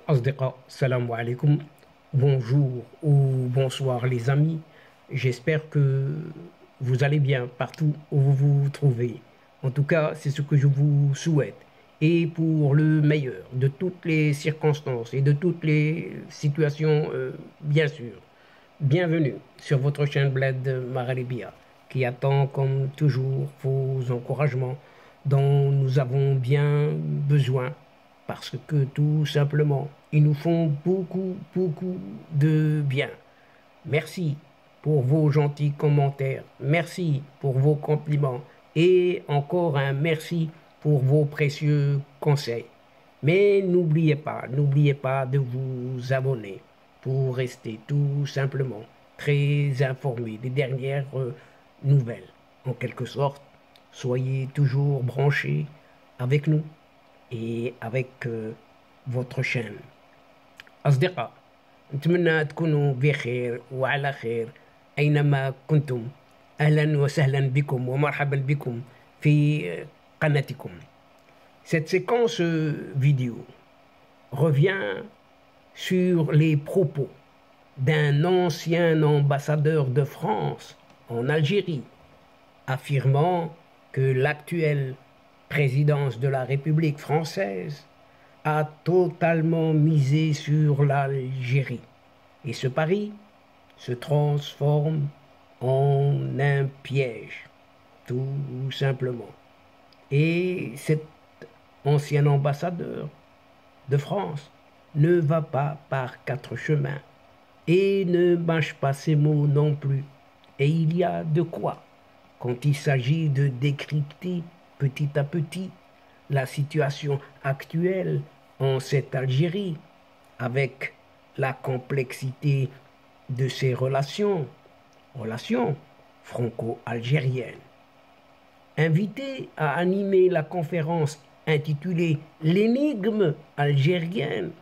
Asdiqa, salam alaikum, bonjour ou bonsoir les amis. J'espère que vous allez bien partout où vous vous trouvez. En tout cas, c'est ce que je vous souhaite. Et pour le meilleur de toutes les circonstances et de toutes les situations, bien sûr. Bienvenue sur votre chaîne Bled Maghrébia qui attend comme toujours vos encouragements dont nous avons bien besoin parce que tout simplement, ils nous font beaucoup de bien. Merci pour vos gentils commentaires, merci pour vos compliments et encore un merci pour vos précieux conseils. Mais n'oubliez pas de vous abonner pour rester tout simplement très informé des dernières nouvelles. En quelque sorte, soyez toujours branchés avec nous et avec votre chaîne. أصدقاء، نتمنى تكونوا بخير وعلى خير أينما كنتم. أهلا وسهلا بكم ومرحبا بكم في قناتكم. Cette séquence vidéo revient sur les propos d'un ancien ambassadeur de France en Algérie, affirmant que l'actuelle présidence de la République française a totalement misé sur l'Algérie. Et ce pari se transforme en un piège, tout simplement. Et cet ancien ambassadeur de France ne va pas par quatre chemins et ne mâche pas ses mots non plus. Et il y a de quoi quand il s'agit de décrypter petit à petit la situation actuelle en cette Algérie avec la complexité de ses relations franco-algériennes. Invité à animer la conférence intitulée L'énigme algérienne,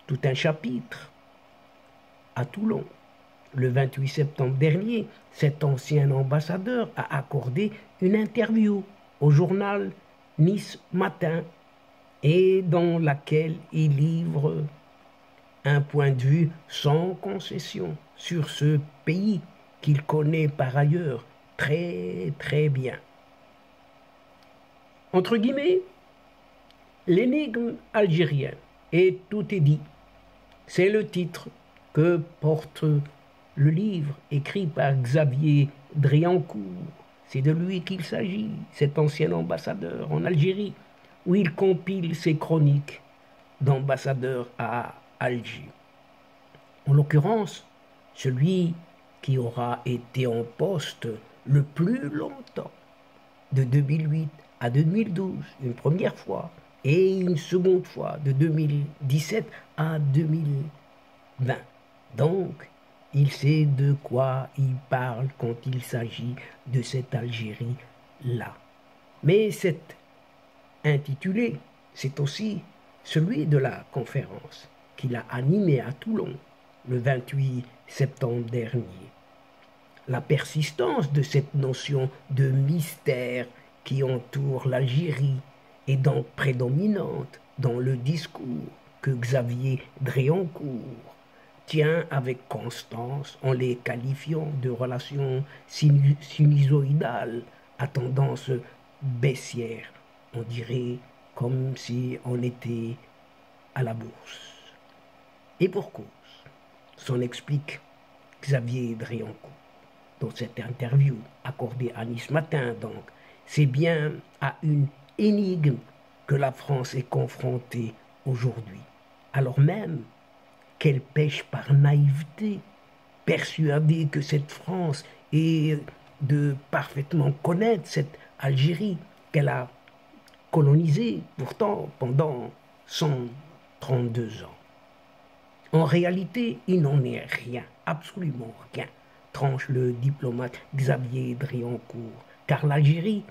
tout un chapitre, à Toulon, le 28 septembre dernier, cet ancien ambassadeur a accordé une interview au journal Nice Matin et dans laquelle il livre un point de vue sans concession sur ce pays qu'il connaît par ailleurs très bien. Entre guillemets, l'énigme algérienne, et tout est dit. C'est le titre que porte le livre écrit par Xavier Driancourt. C'est de lui qu'il s'agit, cet ancien ambassadeur en Algérie, où il compile ses chroniques d'ambassadeur à Alger. En l'occurrence, celui qui aura été en poste le plus longtemps, de 2008 à 2012, une première fois, et une seconde fois, de 2017 à 2020. Donc, il sait de quoi il parle quand il s'agit de cette Algérie-là. Mais cet intitulé, c'est aussi celui de la conférence qu'il a animée à Toulon le 28 septembre dernier. La persistance de cette notion de mystère qui entoure l'Algérie est donc prédominante dans le discours que Xavier Driancourt tient avec constance en les qualifiant de relations sinusoïdales à tendance baissière. On dirait comme si on était à la bourse. Et pour cause, s'en explique Xavier Driancourt dans cette interview accordée à Nice Matin. Donc, c'est bien à une énigme que la France est confrontée aujourd'hui, alors même qu'elle pêche par naïveté, persuadée que cette France est de parfaitement connaître cette Algérie qu'elle a colonisée pourtant pendant 132 ans. En réalité, il n'en est rien, absolument rien, tranche le diplomate Xavier Driancourt, car l'Algérie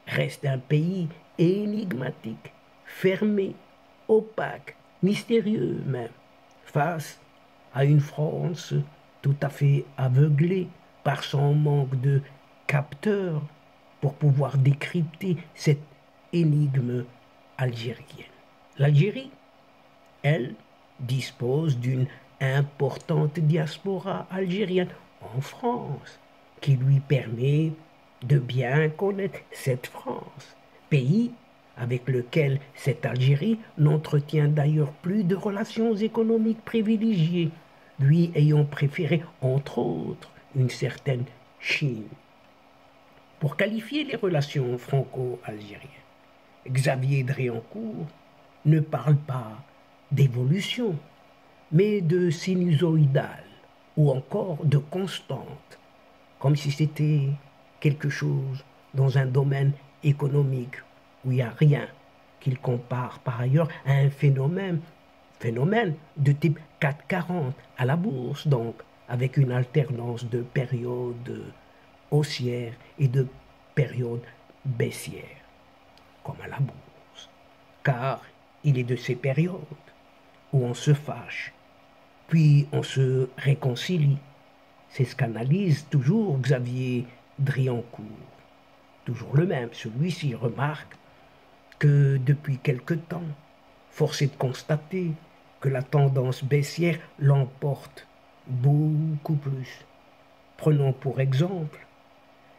reste un pays énigmatique, fermé, opaque, mystérieux même, face à une France tout à fait aveuglée par son manque de capteurs pour pouvoir décrypter cette énigme algérienne. L'Algérie elle, dispose d'une importante diaspora algérienne en France, qui lui permet de bien connaître cette France, pays avec lequel cette Algérie n'entretient d'ailleurs plus de relations économiques privilégiées, lui ayant préféré, entre autres, une certaine Chine. Pour qualifier les relations franco-algériennes, Xavier Driancourt ne parle pas d'évolution, mais de sinusoïdale ou encore de constante, comme si c'était quelque chose dans un domaine économique où il n'y a rien qu'il compare par ailleurs à un phénomène de type 440 à la bourse, donc avec une alternance de périodes haussières et de périodes baissières, comme à la bourse. Car il est de ces périodes où on se fâche, puis on se réconcilie. C'est ce qu'analyse toujours Xavier Driancourt. Toujours le même, celui-ci remarque que depuis quelque temps, force est de constater que la tendance baissière l'emporte beaucoup plus. Prenons pour exemple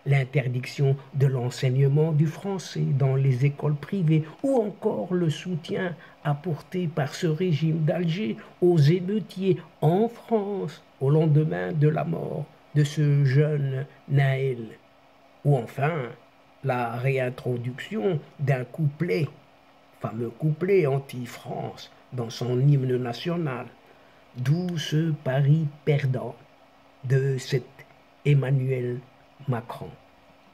l'interdiction de l'enseignement du français dans les écoles privées ou encore le soutien apporté par ce régime d'Alger aux émeutiers en France au lendemain de la mort de ce jeune Naël, ou enfin la réintroduction d'un couplet, fameux couplet anti-France dans son hymne national, d'où ce pari perdant de cet Emmanuel Macron,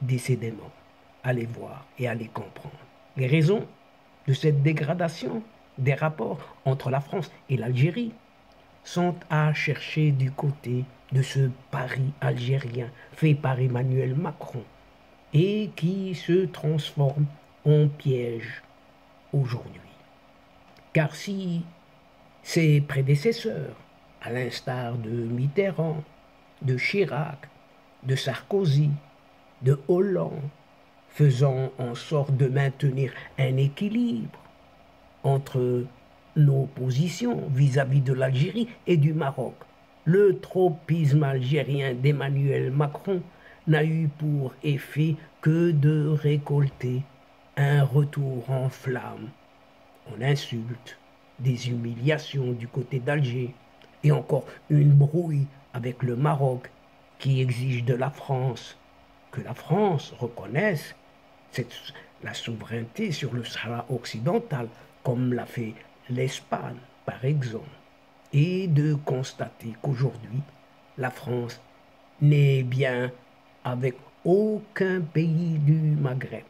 décidément. Allez voir et allez comprendre. Les raisons de cette dégradation des rapports entre la France et l'Algérie sont à chercher du côté de ce pari algérien fait par Emmanuel Macron et qui se transforme en piège aujourd'hui. Car si ses prédécesseurs, à l'instar de Mitterrand, de Chirac, de Sarkozy, de Hollande, faisant en sorte de maintenir un équilibre entre nos positions vis-à-vis de l'Algérie et du Maroc. Le tropisme algérien d'Emmanuel Macron n'a eu pour effet que de récolter un retour en flamme, en insultes, des humiliations du côté d'Alger et encore une brouille avec le Maroc qui exige de la France que la France reconnaisse la souveraineté sur le Sahara occidental, comme l'a fait l'Espagne, par exemple, et de constater qu'aujourd'hui, la France n'est bien avec aucun pays du Maghreb,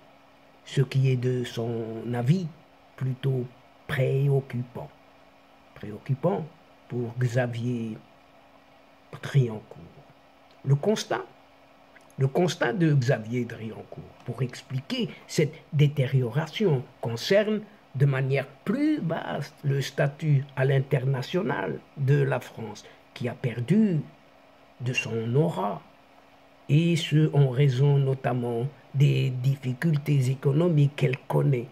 ce qui est de son avis plutôt préoccupant. Préoccupant pour Xavier Driancourt. Le constat de Xavier Driancourt pour expliquer cette détérioration concerne de manière plus vaste le statut à l'international de la France, qui a perdu de son aura, et ce en raison notamment des difficultés économiques qu'elle connaît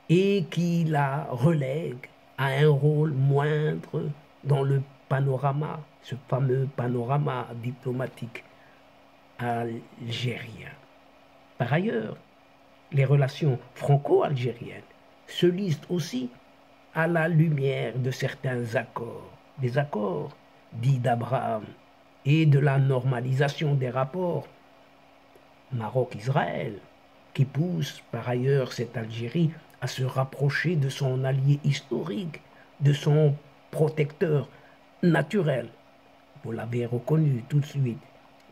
et qui la relègue à un rôle moindre dans le panorama, ce fameux panorama diplomatique algérien. Par ailleurs, les relations franco-algériennes se lisent aussi à la lumière de certains accords, des accords dits d'Abraham et de la normalisation des rapports Maroc-Israël, qui pousse par ailleurs cette Algérie à se rapprocher de son allié historique, de son protecteur naturel. Vous l'avez reconnu tout de suite,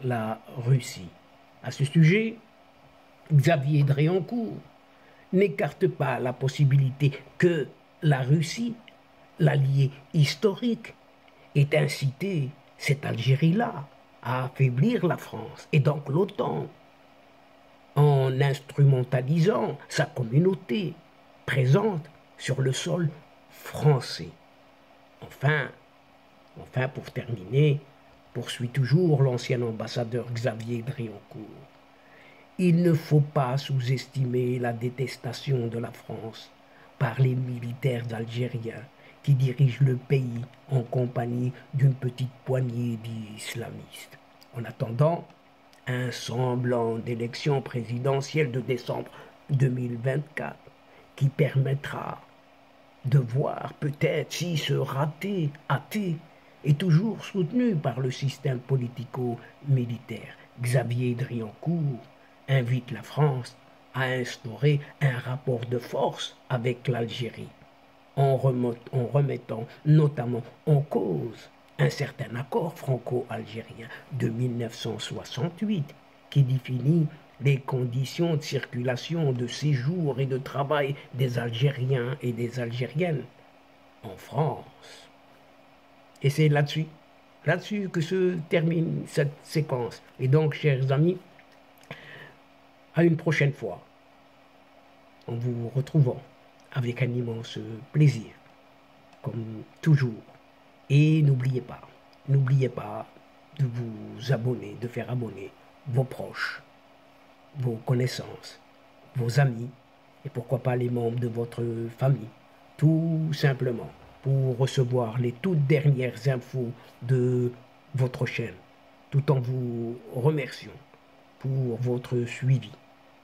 la Russie. À ce sujet, Xavier Driancourt n'écarte pas la possibilité que la Russie, l'allié historique, ait incité cette Algérie-là à affaiblir la France et donc l'OTAN en instrumentalisant sa communauté présente sur le sol français. Enfin, pour terminer, poursuit toujours l'ancien ambassadeur Xavier Driancourt, il ne faut pas sous-estimer la détestation de la France par les militaires algériens qui dirige le pays en compagnie d'une petite poignée d'islamistes. En attendant un semblant d'élection présidentielle de décembre 2024 qui permettra de voir peut-être si ce raté athée est toujours soutenu par le système politico-militaire. Xavier Driancourt invite la France à instaurer un rapport de force avec l'Algérie, en remettant notamment en cause un certain accord franco-algérien de 1968 qui définit les conditions de circulation, de séjour et de travail des Algériens et des Algériennes en France. Et c'est là-dessus que se termine cette séquence. Et donc, chers amis, à une prochaine fois, en vous retrouvant avec un immense plaisir, comme toujours. Et n'oubliez pas de vous abonner, de faire abonner vos proches, vos connaissances, vos amis, et pourquoi pas les membres de votre famille, tout simplement pour recevoir les toutes dernières infos de votre chaîne, tout en vous remerciant pour votre suivi.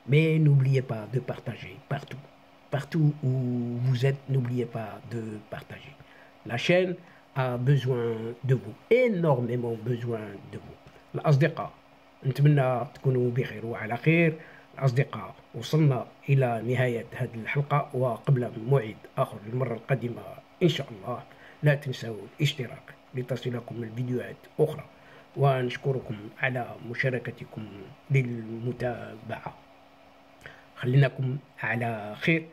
Mais n'oubliez pas de partager partout où vous êtes, n'oubliez pas de partager. La chaîne a besoin de vous, énormément besoin de vous. الأصدقاء نتمنى تكونوا بخير وعلى خير. الأصدقاء وصلنا إلى نهاية هذه الحلقة، وقبل موعد آخر المرة القادمة إن شاء الله لا تنسوا الاشتراك لتصلكم الفيديوهات أخرى، ونشكركم على مشاركتكم للمتابعة. خليناكم على خير.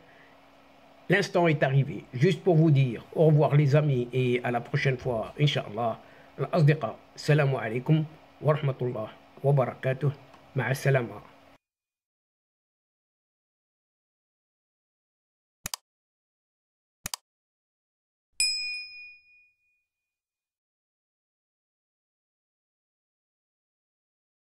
L'instant est arrivé, juste pour vous dire au revoir les amis et à la prochaine fois, Inch'Allah. الأصدقاء السلام عليكم ورحمة الله وبركاته. مع السلامة.